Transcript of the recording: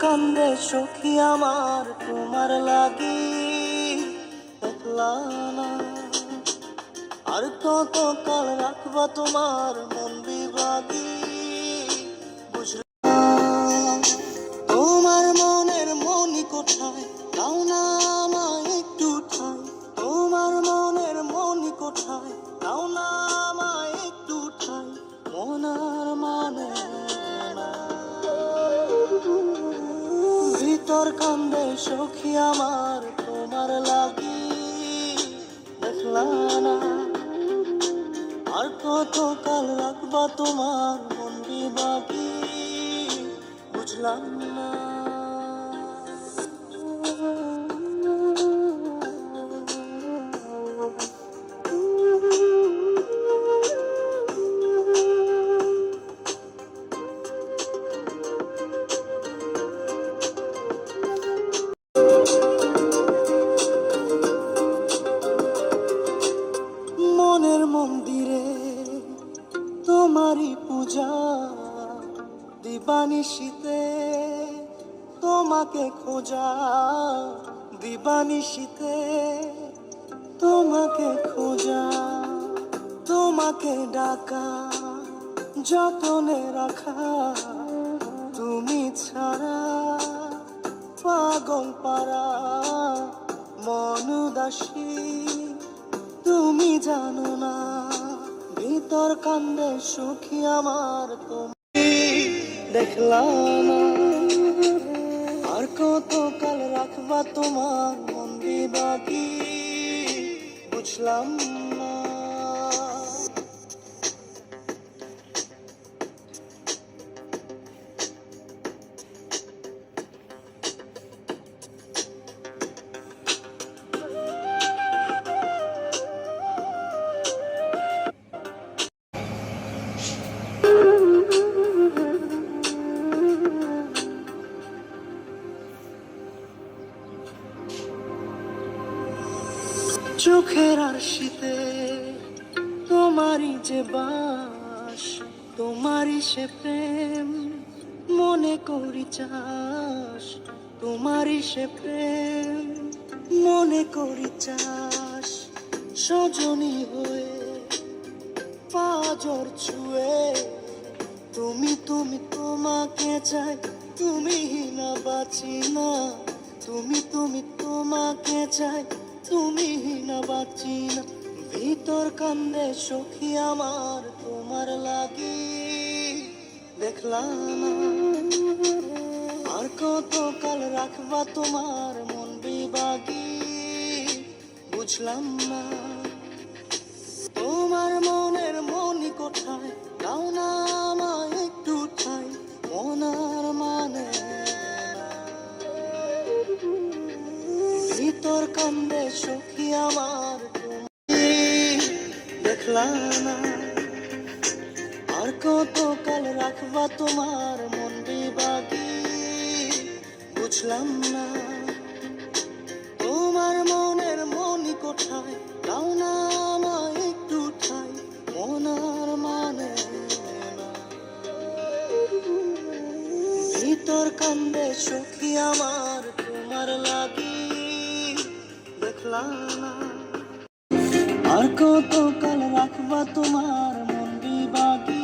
কান্দে সখী আমার তোমার লাগি, দেখলা না আর কত কাল রাখবা তোমার মন বিভাগী, বুঝলা তোমার মনের মনি কোথায়, দাও না আমায় একটু ঠাই, তোমার মনের মনি কোথায়, দাও না আমায় একটু ঠাই, মনার মানে ভিতর কান্দে সখী আমার তোমার লাগি, দেখলা না আর কত কাল রাখবা তোমার মন বিভাগী, বুঝলাম না। মনের মন্দিরে তোমারই পূজা, দিবানিশীতে তোমাকে খোঁজা, দিবানিশীতে তোমাকে খোঁজা, তোমাকে ডাকা, যতনে রাখা, তুমি ছাড়া পাগল পারা মন উদাসী, তুমি জানো না ভিতর কান্দে সুখী আমার তুমি, দেখলা না আর কত কাল রাখবা তোমার মন বিভাগী, বুঝলাম না। চোখের আরশিতে তোমারই যে বাস, তোমারই সে প্রেম মনে করি চাস, তোমারই সে প্রেম মনে করি চাস, সজনী হয়ে পাজর ছুঁয়ে তুমি তুমি তোমাকে চাই, তুমি না বাঁচি না, তুমি তুমি তোমাকে চাই, তুমি না বাঁচি না, ভিতর কান্দে সখী আমার তোমার লাগি, দেখলা না আর কত কাল রাখবা তোমার মন বিভাগী, বুঝলাম না তোমার মনের মনি কোথায়, দাও না আমায় একটু ঠাই, মনার মানে ভিতর কান্দে সখী আমার তুমি, দেখলা না আর কত কাল রাখবা তোমার মন বিভাগী, বুঝলাম না তোমার মনের মনি কোথায়, দাও না আমায় একটু ঠাই, মনার মানে ভিতর কান্দে সখী আমার তোমার লাগি, দেখলা না আর কত কাল রাখবা তোমার মন বিভাগী।